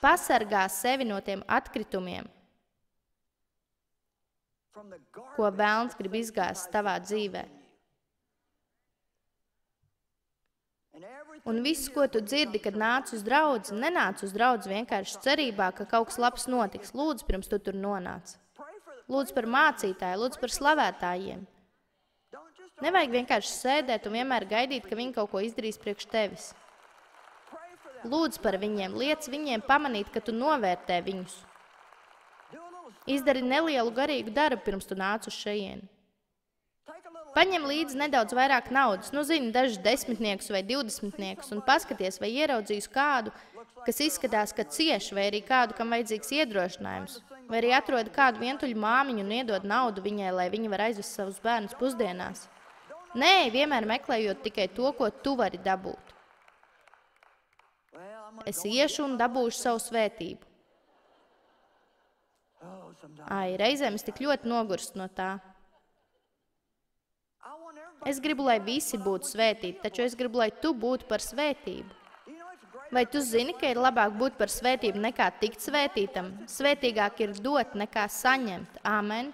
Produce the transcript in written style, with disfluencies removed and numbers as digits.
Pasargā sevi no tiem atkritumiem, ko velns grib izgāzt tavā dzīvē. Un viss, ko tu dzirdi, kad nāc uz draudzi, nenāc uz draudzi vienkārši cerībā, ka kaut kas labs notiks. Lūdzu, pirms tu tur nonāc. Lūdzu par mācītāju, lūdzu par slavētājiem. Nevajag vienkārši sēdēt un vienmēr gaidīt, ka viņi kaut ko izdarīs priekš tevis. Lūdzu par viņiem, liec viņiem pamanīt, ka tu novērtē viņus. Izdari nelielu garīgu darbu, pirms tu nāc uz šejieni. Paņem līdzi nedaudz vairāk naudas, zini, dažus 10 vai 20, un paskaties, vai ieraudzīsi kādu, kas izskatās, ka cieš, vai arī kādu, kam vajadzīgs iedrošinājums, vai arī atrod kādu vientuļu māmiņu un iedod naudu viņai, lai viņa var aizvest savus bērnus pusdienās. Nē, vienmēr meklējot tikai to, ko tu vari dabūt. Es iešu un dabūšu savu svētību. Reizēm es tik ļoti nogurstu no tā. Es gribu, lai visi būtu svētīti, taču es gribu, lai tu būtu par svētību. Vai tu zini, ka ir labāk būt par svētību nekā tikt svētītam? Svētīgāk ir dot nekā saņemt. Āmen.